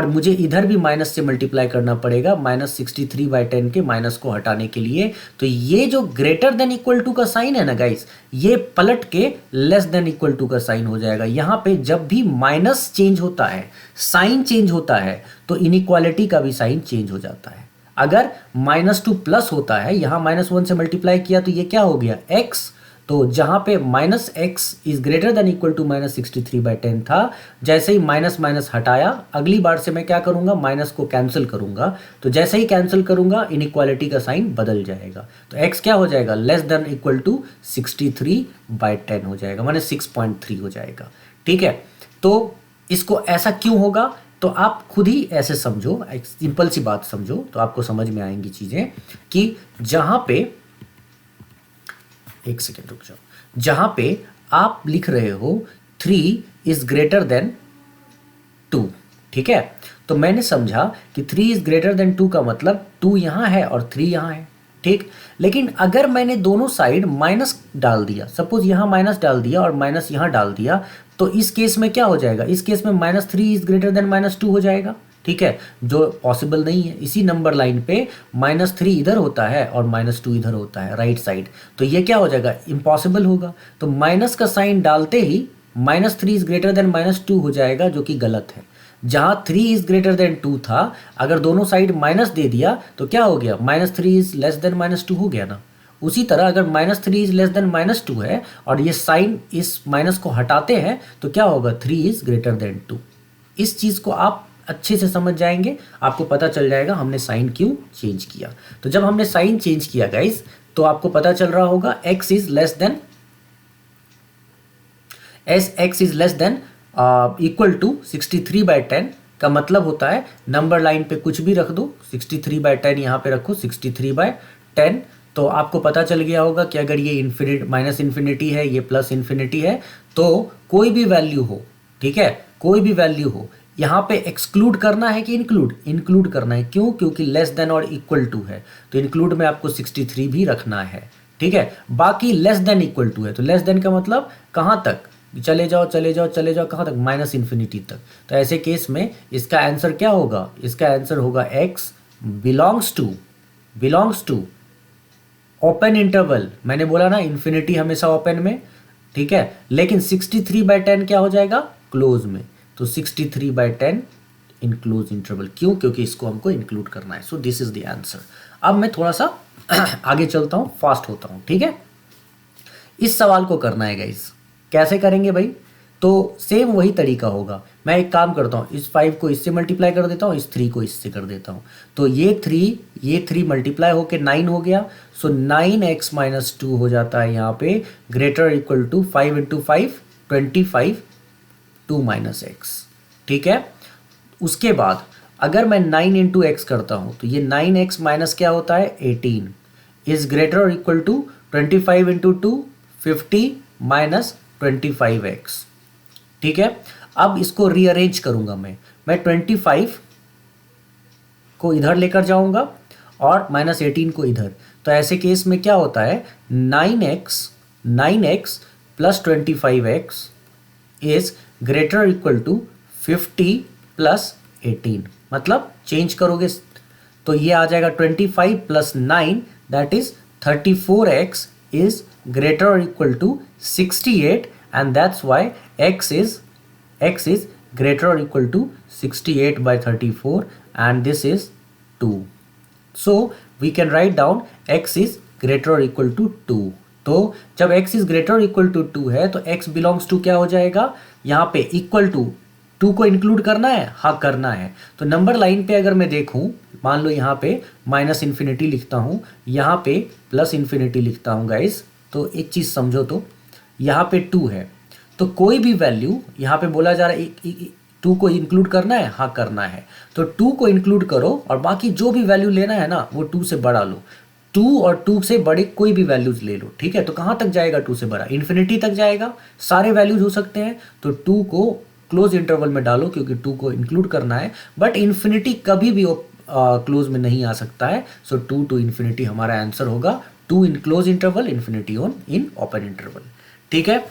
मुझे इधर भी माइनस से मल्टीप्लाई करना पड़ेगा -63/10 के माइनस को हटाने के लिए। तो ये जो ग्रेटर देन इक्वल टू का साइन है ना गाइस, ये पलट के लेस देन इक्वल टू का साइन हो जाएगा। यहाँ पे जब भी माइनस चेंज होता है, साइन चेंज होता है, तो इनइक्वालिटी का भी साइन चेंज हो जाता है। अगर -2 प्लस होता है, यहाँ -1 से मल्टीप्लाई किया तो ये क्या हो गया x, तो जहाँ पे -x is greater than equal to -63/10 था, जैसे ही माइनस हटाया, अगली बार से मैं क्या करूँगा, माइनस को कैंसिल करूँगा, तो जैसे ही कैंसिल करूँगा इनइक्वालिटी का साइन बदल जाएगा, तो x क्या हो जाएगा, लेस देन इक्वल टू 63/10 हो जाएगा, माने 6.3 हो जाएगा, ठीक है। तो इसको ऐसा क्यों होगा, तो आप खुद ही ऐसे समझो, एक सिंपल सी बात समझो तो आपको समझ में आएंगी चीज़ें, कि जहाँ पे, एक सेकेंड रुक जाओ, जहाँ पे आप लिख रहे हो 3 इज ग्रेटर देन 2। ठीक है, तो मैंने समझा कि 3 इज ग्रेटर देन 2 का मतलब 2 यहाँ है और 3 यहाँ है। ठीक, लेकिन अगर मैंने दोनों साइड माइनस डाल दिया, सपोज यहाँ माइनस डाल दिया और माइनस यहाँ डाल दिया, तो इस केस में क्या हो जाएगा, इस केस में -3 इज ग्रेटर देन -2 हो जाएगा। ठीक है, जो पॉसिबल नहीं है। इसी नंबर लाइन पे -3 इधर होता है और -2 इधर होता है राइट साइड, तो ये क्या हो जाएगा, इम्पॉसिबल होगा। तो माइनस का साइन डालते ही -3 इज ग्रेटर देन -2 हो जाएगा, जो कि गलत है। जहाँ 3 इज ग्रेटर देन 2 था, अगर दोनों साइड माइनस दे दिया तो क्या हो गया, -3 इज लेस देन -2 हो गया ना। उसी तरह अगर -3 इज लेस देन -2 है और ये साइन इस माइनस को हटाते हैं तो क्या होगा, 3 इज ग्रेटर देन 2। इस चीज़ को आप अच्छे से समझ जाएंगे, आपको पता चल जाएगा हमने साइन क्यों चेंज किया। तो जब हमने साइन चेंज किया गाइस, तो आपको पता चल रहा होगा x is less than equal to 63/10 का मतलब होता है नंबर लाइन पे कुछ भी रख दो, 63/10 यहाँ पे रखो, 63/10। तो आपको पता चल गया होगा कि अगर ये माइनस इन्फिनिटी है, ये प्लस इन्फिनिटी है, तो कोई भी वैल्यू हो, ठीक है, कोई भी वैल्यू हो, यहाँ पे एक्सक्लूड करना है कि इंक्लूड करना है। क्यों, क्योंकि लेस देन और इक्वल टू है, तो इंक्लूड में आपको 63 भी रखना है। ठीक है, बाकी लेस देन इक्वल टू है, तो लेस देन का मतलब कहाँ तक, चले जाओ चले जाओ चले जाओ, कहाँ तक, माइनस इन्फिनिटी तक। तो ऐसे केस में इसका आंसर क्या होगा, इसका आंसर होगा x belongs to open interval. मैंने बोला ना इन्फिनिटी हमेशा ओपन में, ठीक है, लेकिन 63/10 क्या हो जाएगा, क्लोज में। तो 63/10 इन क्लोज इंटरवल। क्यों, क्योंकि इसको हमको इंक्लूड करना है। So this is the answer. अब मैं थोड़ा सा आगे चलता हूँ, फास्ट होता हूँ। ठीक है, इस सवाल को करना है गाइस। कैसे करेंगे भाई, तो सेम वही तरीका होगा। मैं एक काम करता हूँ, इस 5 को इससे मल्टीप्लाई कर देता हूँ, इस 3 को इससे कर देता हूँ, तो ये 3 मल्टीप्लाई होके 9 हो गया। सो 9x - 2 हो जाता है यहाँ पे, ग्रेटर इक्वल टू 5 × 5 25, 2 - x। ठीक है, उसके बाद अगर मैं 9 × x करता हूँ, तो ये 9x माइनस क्या होता है, 18 इज ग्रेटर और इक्वल टू 25 × 2 50 - 25x। ठीक है, अब इसको रीअरेंज करूंगा मैं 25 को इधर लेकर जाऊंगा और -18 को इधर। तो ऐसे केस में क्या होता है, 9x + 25x is greater equal to 50 + 18। मतलब चेंज करोगे तो ये आ जाएगा 25 + 9 that is 34x is greater or equal to 68, and that's why x is greater or equal to 68/34, and this is 2. So we can write down x is greater or equal to 2. तो जब x is greater or equal to 2 है, तो x belongs to क्या हो जाएगा, यहाँ पे equal to 2 को इंक्लूड करना है, हाँ करना है। तो नंबर लाइन पे अगर मैं देखूं, मान लो यहाँ पे -इन्फिनिटी लिखता हूँ, यहाँ पे +इन्फिनिटी लिखता हूँ गाइस। तो एक चीज़ समझो, तो यहाँ पे 2 है, तो कोई भी वैल्यू यहाँ पे बोला जा रहा है 2 को इंक्लूड करना है, हाँ करना है। तो 2 को इंक्लूड करो और बाकी जो भी वैल्यू लेना है ना, वो 2 से बड़ा लो। 2 और 2 से बड़े कोई भी वैल्यूज ले लो। ठीक है, तो कहाँ तक जाएगा 2 से बड़ा, इन्फिनिटी तक जाएगा, सारे वैल्यूज हो सकते हैं। तो 2 को क्लोज इंटरवल में डालो क्योंकि 2 को इंक्लूड करना है, बट इन्फिनिटी कभी भी क्लोज में नहीं आ सकता है। सो 2 to इन्फिनिटी हमारा आंसर होगा, 2 in close interval, infinity on in open interval. ठीक है,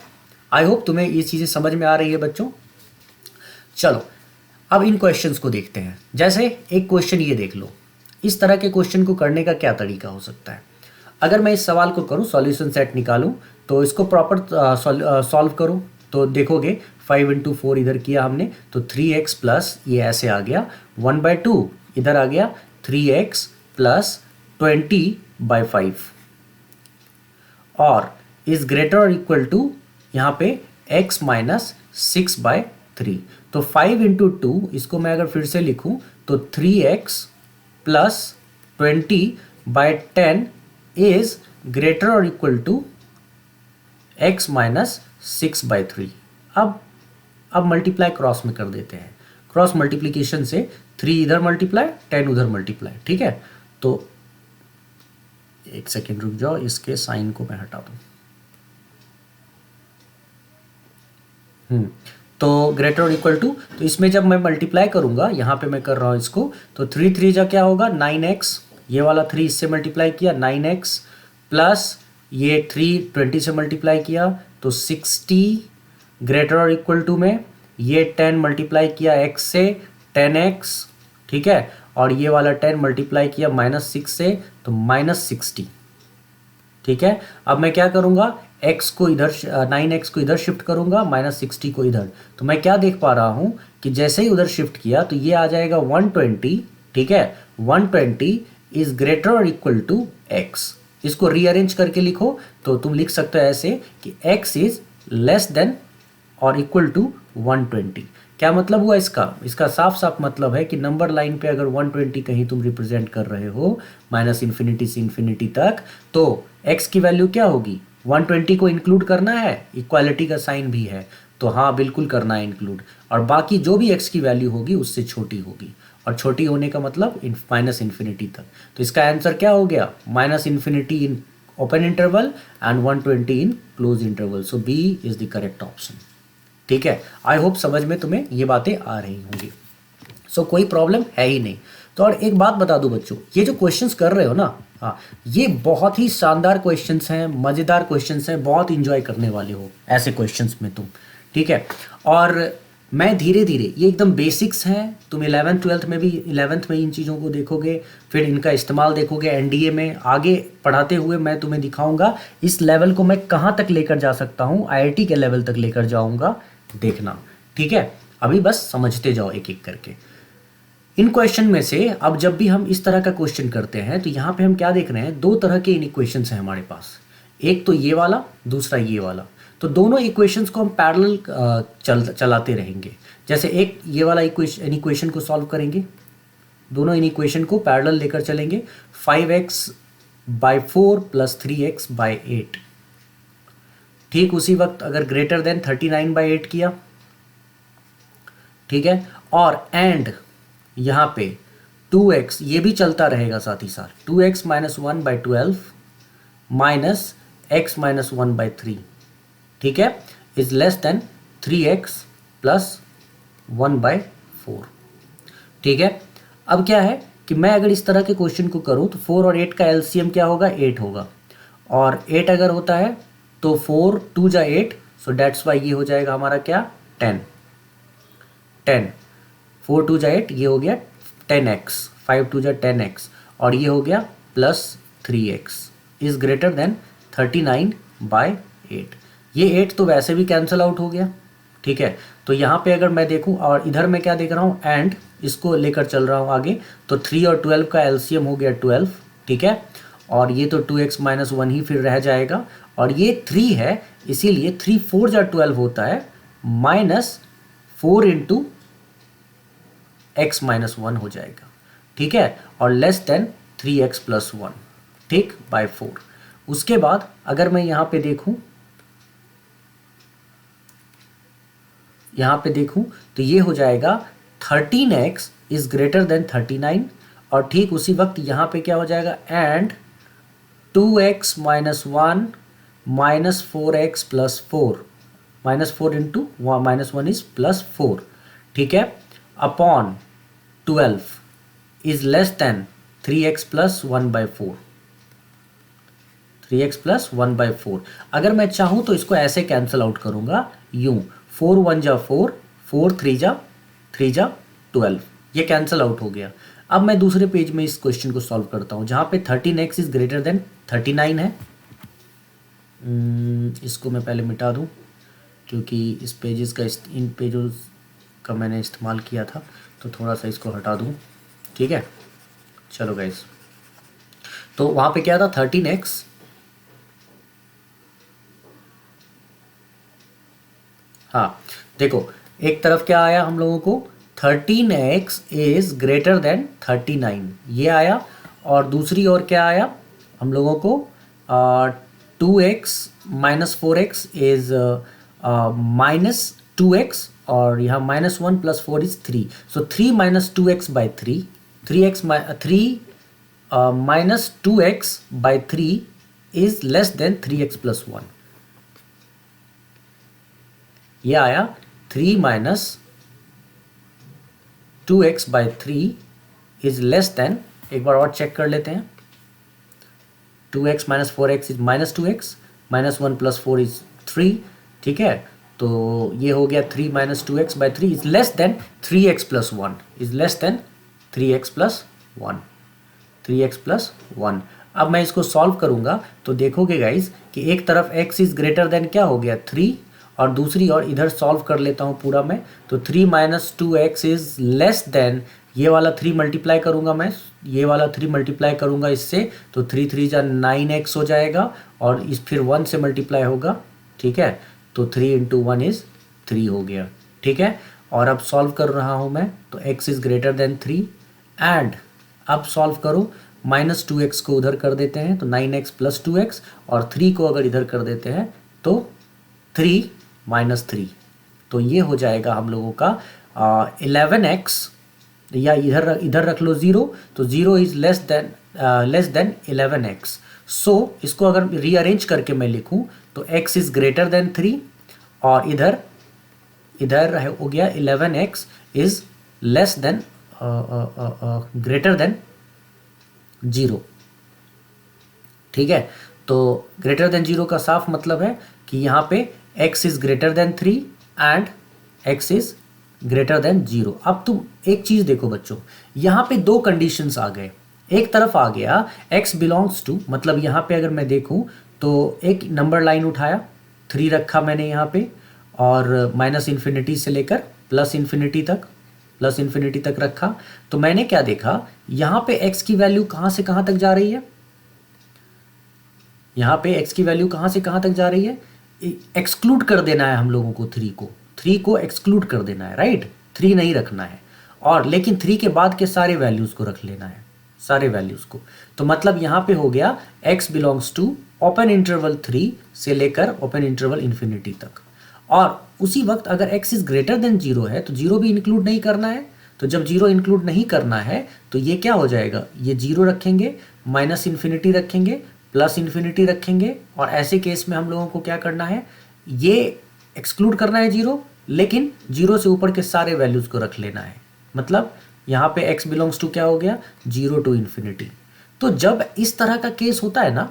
आई होप तुम्हें ये चीज़ें समझ में आ रही है बच्चों। चलो अब इन क्वेश्चंस को देखते हैं। जैसे एक क्वेश्चन ये देख लो, इस तरह के क्वेश्चन को करने का क्या तरीका हो सकता है। अगर मैं इस सवाल को करूं, सॉल्यूशन सेट निकालूं, तो इसको प्रॉपर सॉल्व करो, तो देखोगे 5 × 4 इधर किया हमने, तो 3x प्लस ये ऐसे आ गया 1/2, इधर आ गया 3x प्लस 20/5 और इज ग्रेटर और इक्वल टू यहाँ पे x माइनस 6/3। तो 5 × 2, इसको मैं अगर फिर से लिखूं तो 3x प्लस 20/10 इज ग्रेटर और इक्वल टू x माइनस 6/3। अब मल्टीप्लाई क्रॉस में कर देते हैं, क्रॉस मल्टीप्लीकेशन से 3 इधर मल्टीप्लाई 10 उधर मल्टीप्लाई। ठीक है, तो एक सेकेंड रुक जाओ, इसके साइन को मैं हटा दूं। तो ग्रेटर और इक्वल टू, तो इसमें जब मैं मल्टीप्लाई करूंगा, यहाँ पे मैं कर रहा हूँ इसको, तो 3 3 जा क्या होगा 9x, ये वाला 3 इससे मल्टीप्लाई किया 9x, प्लस ये 3 20 से मल्टीप्लाई किया तो 60, ग्रेटर और इक्वल टू में ये 10 मल्टीप्लाई किया x से 10x, ठीक है, और ये वाला 10 मल्टीप्लाई किया -6 से तो -60, ठीक है। अब मैं क्या करूंगा, x को इधर 9x को इधर शिफ्ट करूंगा, -60 को इधर, तो मैं क्या देख पा रहा हूं कि जैसे ही उधर शिफ्ट किया तो ये आ जाएगा 120, ठीक है, 120 इज ग्रेटर और इक्वल टू x। इसको रीअरेंज करके लिखो तो तुम लिख सकते हो ऐसे कि x इज लेस देन और इक्वल टू 120। क्या मतलब हुआ इसका, इसका साफ साफ मतलब है कि नंबर लाइन पे अगर 120 कहीं तुम रिप्रेजेंट कर रहे हो -∞ से इन्फिनिटी तक, तो x की वैल्यू क्या होगी, 120 को इंक्लूड करना है, इक्वालिटी का साइन भी है तो हाँ बिल्कुल करना है इंक्लूड, और बाकी जो भी x की वैल्यू होगी उससे छोटी होगी, और छोटी होने का मतलब -∞ तक। तो इसका आंसर क्या हो गया, -∞ in open interval and 120 in close interval. So b is the correct option, ठीक है। आई होप समझ में तुम्हें ये बातें आ रही होंगी। सो कोई प्रॉब्लम है ही नहीं। तो और एक बात बता दूं बच्चों, ये जो क्वेश्चंस कर रहे हो ना, हाँ ये बहुत ही शानदार क्वेश्चंस हैं, मज़ेदार क्वेश्चंस हैं, बहुत इंजॉय करने वाले हो ऐसे क्वेश्चंस में तुम, ठीक है। और मैं धीरे धीरे, ये एकदम बेसिक्स हैं, तुम 11th 12th में भी 11th में इन चीज़ों को देखोगे, फिर इनका इस्तेमाल देखोगे एनडीए में, आगे पढ़ाते हुए मैं तुम्हें दिखाऊंगा इस लेवल को मैं कहाँ तक लेकर जा सकता हूँ, आईआईटी के लेवल तक लेकर जाऊँगा, देखना, ठीक है। अभी बस समझते जाओ एक एक करके इन क्वेश्चन में से। अब जब भी हम इस तरह का क्वेश्चन करते हैं तो यहाँ पे हम क्या देख रहे हैं, दो तरह के इन इक्वेशंस हैं हमारे पास, एक तो ये वाला, दूसरा ये वाला। तो दोनों इक्वेशंस को हम पैरेलल चलाते रहेंगे। जैसे एक ये वाला इक्वेशन को सॉल्व करेंगे, दोनों इन इक्वेशन को पैरेलल लेकर चलेंगे, 5x/4 + 3x/8। ठीक उसी वक्त अगर ग्रेटर देन 39/8 किया, ठीक है, और एंड यहाँ पे 2x, ये भी चलता रहेगा साथ ही साथ, 2x - 1/12 माइनस x - 1/3, ठीक है, इज लेस देन 3x + 1/4, ठीक है। अब क्या है कि मैं अगर इस तरह के क्वेश्चन को करूँ तो 4 और 8 का एलसीएम क्या होगा, 8 होगा, और 8 अगर होता है तो 4 2 जा 8, सो डेट्स वाई ये हो जाएगा हमारा क्या, 10 4 2 जा 8, ये हो गया 10x, 5 2 जा 10x, और ये हो गया +3x इज ग्रेटर देन 39/8। ये 8 तो वैसे भी कैंसिल आउट हो गया, ठीक है। तो यहाँ पे अगर मैं देखूँ, और इधर मैं क्या देख रहा हूँ, एंड इसको लेकर चल रहा हूँ आगे, तो 3 और 12 का एलसीएम हो गया 12, ठीक है, और ये तो 2x - 1 ही फिर रह जाएगा, और ये 3 है इसीलिए 3 4 जा 12 होता है, -4 × x - 1 हो जाएगा, ठीक है, और लेस देन 3x + 1, ठीक, /4। उसके बाद अगर मैं यहाँ पे देखूँ, तो ये हो जाएगा 13x इज ग्रेटर देन 39, और ठीक उसी वक्त यहाँ पे क्या हो जाएगा, एंड 2x - 1 -4x + 4, -4 × -1 इज +4, ठीक है, upon 12 is less then 3x + 1/4, 3x + 1/4। अगर मैं चाहूँ तो इसको ऐसे कैंसिल आउट करूँगा, यूँ 4 1 जा 4, 4 3 जा 12, ये कैंसिल आउट हो गया। अब मैं दूसरे पेज में इस क्वेश्चन को सॉल्व करता हूँ, जहाँ पे 13x इज ग्रेटर देन 39 है। इसको मैं पहले मिटा दूँ क्योंकि इस पेजेस का इन पेजों का मैंने इस्तेमाल किया था, तो थोड़ा सा इसको हटा दूँ, ठीक है। चलो गाइस, तो वहाँ पे क्या था, 13x, हाँ देखो एक तरफ क्या आया हम लोगों को, 13x इज ग्रेटर देन 39, ये आया, और दूसरी ओर क्या आया हम लोगों को, 2x - 4x इज -2x, और यहाँ -1 + 4 is 3, so 3 - 2x/3, 3 - 2x/3 is less then 3x + 1, ये आया 3 minus 2x by 3 is less then, एक बार और चेक कर लेते हैं, 2x minus 4x is minus 2x, minus 1 plus 4 is 3, ठीक है। तो ये हो गया 3 minus 2x by 3 is less then 3x plus 1, is less then 3x plus 1, 3x plus 1। अब मैं इसको सॉल्व करूंगा तो देखोगे गाइज कि एक तरफ x इज ग्रेटर देन क्या हो गया 3, और दूसरी ओर इधर सॉल्व कर लेता हूँ पूरा मैं, तो 3 minus 2x is less then, ये वाला 3 मल्टीप्लाई करूंगा मैं, ये वाला 3 मल्टीप्लाई करूंगा इससे, तो 3 3 जा 9x हो जाएगा, और इस फिर 1 से मल्टीप्लाई होगा, ठीक है। तो 3 इंटू 1 इज 3 हो गया, ठीक है। और अब सॉल्व कर रहा हूँ मैं, तो x is greater then 3, and अब सॉल्व करो, माइनस 2x को उधर कर देते हैं तो 9x प्लस 2x, और 3 को अगर इधर कर देते हैं तो 3 माइनस 3, तो ये हो जाएगा हम लोगों का 11x, या इधर रख लो 0, तो 0 इज लेस देन 11x। सो इसको अगर रीअरेंज करके मैं लिखूं तो x इज ग्रेटर देन 3, और इधर हो गया 11x is less then greater than 0, ठीक है। तो ग्रेटर देन 0 का साफ मतलब है कि यहाँ पे x is greater then 3 and x is greater then 0। अब तुम एक चीज देखो बच्चों, यहाँ पे दो कंडीशंस आ गए, एक तरफ आ गया x बिलोंग्स टू, मतलब यहाँ पे अगर मैं देखूँ तो एक नंबर लाइन उठाया, 3 रखा मैंने यहाँ पे, और माइनस इन्फिनिटी से लेकर प्लस इन्फिनिटी तक रखा, तो मैंने क्या देखा, यहाँ पे x की वैल्यू कहाँ से कहाँ तक जा रही है, यहाँ पे x की वैल्यू कहाँ से कहाँ तक जा रही है, एक्सक्लूड कर देना है हम लोगों को, 3 को एक्सक्लूड कर देना है, राइट, 3 नहीं रखना है, और लेकिन 3 के बाद के सारे वैल्यूज को रख लेना है, सारे वैल्यूज को। तो मतलब यहाँ पे हो गया x belongs to open interval 3 से लेकर ओपन इंटरवल इन्फिनिटी तक, और उसी वक्त अगर x इज ग्रेटर देन 0 है तो 0 भी इंक्लूड नहीं करना है, तो जब 0 इंक्लूड नहीं करना है तो ये क्या हो जाएगा, ये 0 रखेंगे, माइनस इन्फिनिटी रखेंगे, प्लस इन्फिनिटी रखेंगे, और ऐसे केस में हम लोगों को क्या करना है, ये एक्सक्लूड करना है 0, लेकिन 0 से ऊपर के सारे वैल्यूज को रख लेना है। मतलब यहाँ पे x बिलोंग्स टू क्या हो गया, 0 टू इन्फिनिटी। तो जब इस तरह का केस होता है ना,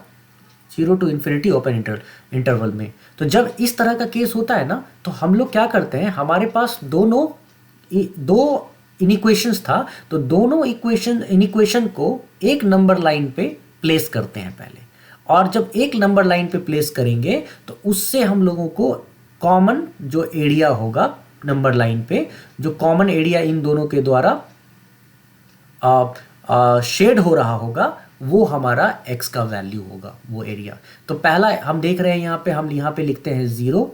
0 टू इन्फिनिटी ओपन इंटरवल में, तो जब इस तरह का केस होता है ना, तो हम लोग क्या करते हैं, हमारे पास दो इनिक्वेशंस था, तो दोनों इनिक्वेशन को एक नंबर लाइन पे प्लेस करते हैं पहले, और जब एक नंबर लाइन पे प्लेस करेंगे तो उससे हम लोगों को कॉमन जो एरिया होगा नंबर लाइन पे, जो कॉमन एरिया इन दोनों के द्वारा शेड हो रहा होगा, वो हमारा x का वैल्यू होगा, वो एरिया। तो पहला हम देख रहे हैं यहाँ पे, हम यहाँ पे लिखते हैं 0,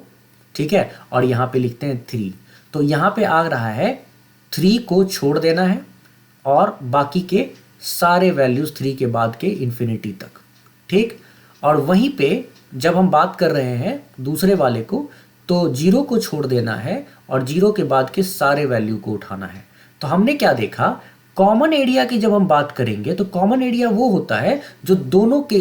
ठीक है, और यहाँ पे लिखते हैं 3, तो यहाँ पे आ रहा है 3 को छोड़ देना है, और बाकी के सारे वैल्यूज 3 के बाद के इन्फिनिटी तक, ठीक। और वहीं पे जब हम बात कर रहे हैं दूसरे वाले को, तो 0 को छोड़ देना है, और 0 के बाद के सारे वैल्यू को उठाना है। तो हमने क्या देखा, कॉमन एरिया की जब हम बात करेंगे तो कॉमन एरिया वो होता है जो दोनों के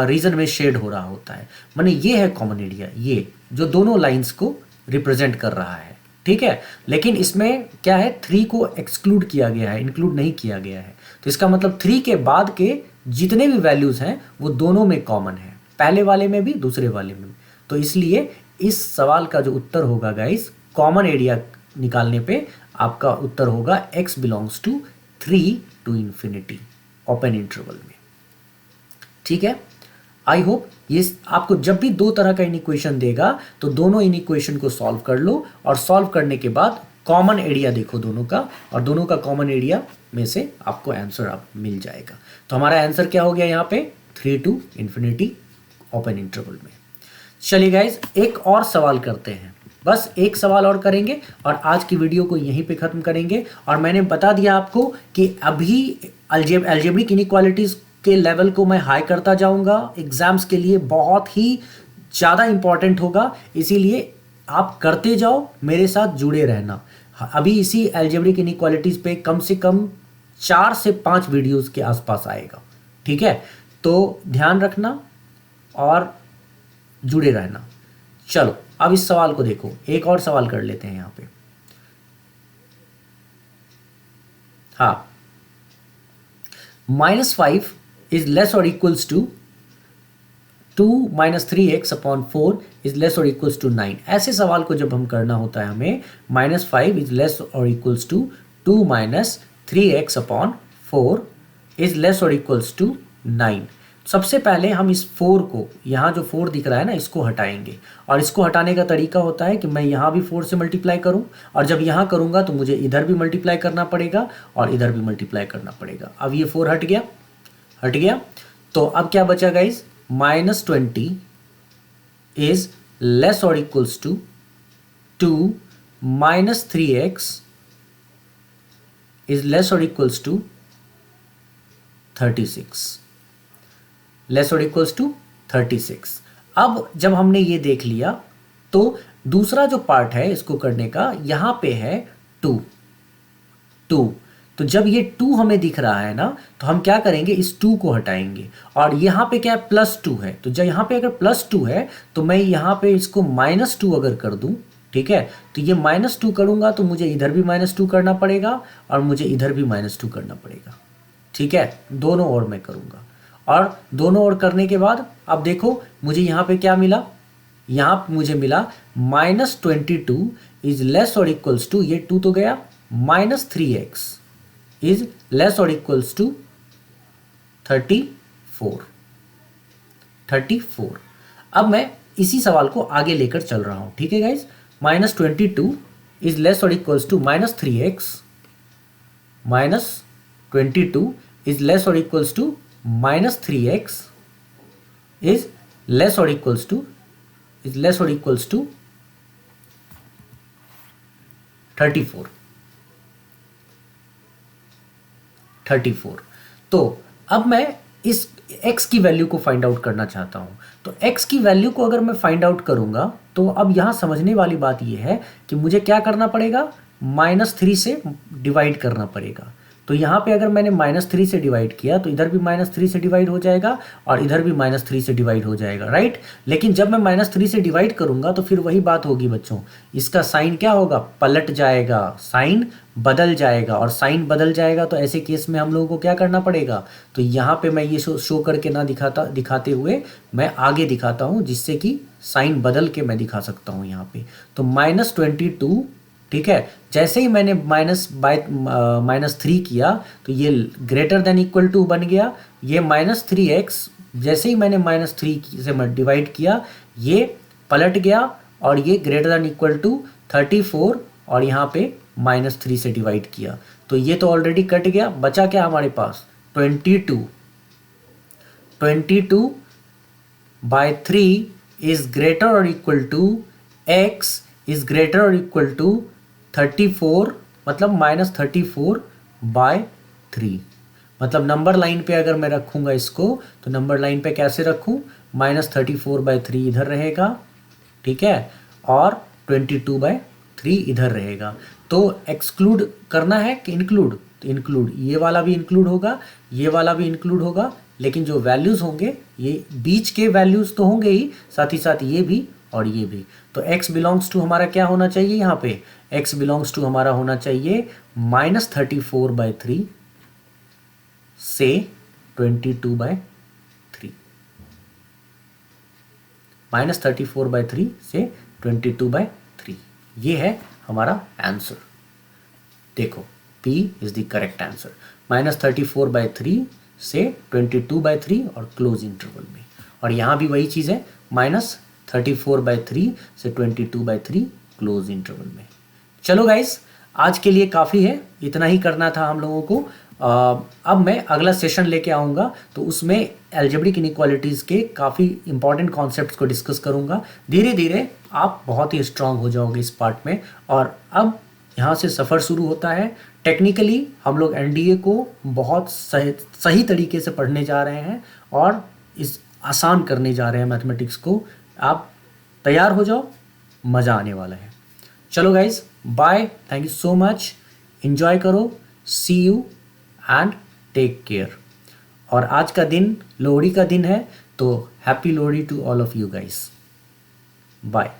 रीजन में शेड हो रहा होता है, माने ये है कॉमन एरिया, ये जो दोनों लाइंस को रिप्रेजेंट कर रहा है, ठीक है। लेकिन इसमें क्या है, 3 को एक्सक्लूड किया गया है, इंक्लूड नहीं किया गया है, तो इसका मतलब 3 के बाद के जितने भी वैल्यूज हैं वो दोनों में कॉमन है, पहले वाले में भी दूसरे वाले में भी। तो इसलिए इस सवाल का जो उत्तर होगा गाइस, कॉमन एरिया निकालने पे आपका उत्तर होगा x belongs to 3 to infinity open interval में, ठीक है। आई होप ये आपको जब भी दो तरह का इनिक्वेशन देगा तो दोनों इनिक्वेशन को सॉल्व कर लो, और सॉल्व करने के बाद कॉमन एरिया देखो दोनों का, और दोनों का कॉमन एरिया में से आपको आंसर आप मिल जाएगा। तो हमारा आंसर क्या हो गया यहाँ पे, 3 टू इन्फिनिटी ओपन इंटरवल में। चलिए गाइज एक और सवाल करते हैं, बस एक सवाल और करेंगे और आज की वीडियो को यहीं पे ख़त्म करेंगे। और मैंने बता दिया आपको कि अभी अलजेब्रिक इनइक्वालिटीज़ के लेवल को मैं हाई करता जाऊंगा, एग्जाम्स के लिए बहुत ही ज़्यादा इम्पॉर्टेंट होगा, इसीलिए आप करते जाओ, मेरे साथ जुड़े रहना। अभी इसी अलजेब्रिक इनइक्वालिटीज़ पे कम से कम 4 से 5 वीडियोस के आसपास आएगा, ठीक है। तो ध्यान रखना और जुड़े रहना। चलो अब इस सवाल को देखो, एक और सवाल कर लेते हैं यहाँ पे। हाँ, -5 इज लेस और equals to 2 - 3x upon 4 is less और इक्वल्स टू 9। ऐसे सवाल को जब हम करना होता है हमें, -5 इज लेस और equals to 2 - 3x upon 4 is less और इक्वल्स टू 9। सबसे पहले हम इस 4 को, यहाँ जो 4 दिख रहा है ना, इसको हटाएंगे। और इसको हटाने का तरीका होता है कि मैं यहाँ भी 4 से मल्टीप्लाई करूँ, और जब यहाँ करूँगा तो मुझे इधर भी मल्टीप्लाई करना पड़ेगा और इधर भी मल्टीप्लाई करना पड़ेगा। अब ये 4 हट गया। तो अब क्या बचा गाइज, -20 इज लेस और equals to 2 - 3x is less और इक्वल्स टू 36, लेस और इक्वल्स टू 36। अब जब हमने ये देख लिया तो दूसरा जो पार्ट है इसको करने का, यहाँ पे है 2। तो जब ये 2 हमें दिख रहा है ना, तो हम क्या करेंगे, इस 2 को हटाएंगे। और यहाँ पे क्या है, +2 है। तो जब यहाँ पे अगर +2 है तो मैं यहाँ पे इसको -2 अगर कर दूँ, ठीक है, तो ये -2 करूँगा तो मुझे इधर भी -2 करना पड़ेगा और मुझे इधर भी -2 करना पड़ेगा। ठीक है, दोनों ओर मैं करूँगा। और दोनों ओर करने के बाद अब देखो मुझे यहाँ पे क्या मिला, यहाँ पे मुझे मिला -22 इज लेस और इक्वल्स टू, ये 2 तो गया, -3x इज लेस और इक्वल्स टू 34। अब मैं इसी सवाल को आगे लेकर चल रहा हूँ। ठीक है गाइज, -22 इज लेस और equals to -3x, -22 is less और equals to -3x is less और इक्वल्स टू 34। तो अब मैं इस x की वैल्यू को फाइंड आउट करना चाहता हूँ। तो x की वैल्यू को अगर मैं फाइंड आउट करूँगा तो अब यहाँ समझने वाली बात ये है कि मुझे क्या करना पड़ेगा, -3 से डिवाइड करना पड़ेगा। तो यहाँ पे अगर मैंने -3 से डिवाइड किया तो इधर भी -3 से डिवाइड हो जाएगा और इधर भी -3 से डिवाइड हो जाएगा, राइट। लेकिन जब मैं -3 से डिवाइड करूँगा तो फिर वही बात होगी बच्चों, इसका साइन क्या होगा, पलट जाएगा, साइन बदल जाएगा। और साइन बदल जाएगा तो ऐसे केस में हम लोगों को क्या करना पड़ेगा, तो यहाँ पे मैं ये शो करके ना दिखाते हुए मैं आगे दिखाता हूँ, जिससे कि साइन बदल के मैं दिखा सकता हूँ यहाँ पे। तो -22, ठीक है, जैसे ही मैंने -3 किया तो ये ग्रेटर देन इक्वल टू बन गया। ये -3x जैसे ही मैंने -3 से डिवाइड किया ये पलट गया और ये ग्रेटर देन इक्वल टू 34 और यहाँ पे -3 से डिवाइड किया तो ये तो ऑलरेडी कट गया। बचा क्या हमारे पास, 22/3 इज ग्रेटर और equal to x is greater और इक्वल टू 34, मतलब -34/3। मतलब नंबर लाइन पे अगर मैं रखूँगा इसको तो नंबर लाइन पे कैसे रखूँ, -34/3 इधर रहेगा, ठीक है, और 22/3 इधर रहेगा। तो एक्सक्लूड करना है कि इंक्लूड, तो इंक्लूड, ये वाला भी इंक्लूड होगा, ये वाला भी इंक्लूड होगा, लेकिन जो वैल्यूज़ होंगे ये बीच के वैल्यूज़ तो होंगे ही, साथ ही साथ ये भी और ये भी। तो x बिलोंग्स टू हमारा क्या होना चाहिए, यहाँ पे x बिलोंग्स टू हमारा होना चाहिए -34/3 से 22/3, -34/3 से 22/3। ये है हमारा आंसर। देखो P is the correct answer, -34/3 से 22/3 और क्लोज इंटरवल में। और यहाँ भी वही चीज़ है, -34/3 से 22/3 क्लोज इंटरवल में। चलो गाइस, आज के लिए काफ़ी है, इतना ही करना था हम लोगों को। अब मैं अगला सेशन लेके आऊँगा तो उसमें एल्जेब्रिक इनइक्वालिटीज़ के काफ़ी इंपॉर्टेंट कॉन्सेप्ट्स को डिस्कस करूँगा। धीरे धीरे आप बहुत ही स्ट्रांग हो जाओगे इस पार्ट में। और अब यहाँ से सफ़र शुरू होता है। टेक्निकली हम लोग एनडीए को बहुत सही तरीके से पढ़ने जा रहे हैं और इस आसान करने जा रहे हैं मैथमेटिक्स को। आप तैयार हो जाओ, मज़ा आने वाला है। चलो guys, bye, thank you so much, enjoy करो, see you and take care. और आज का दिन लोहड़ी का दिन है, तो happy Lohri to all of you guys. Bye.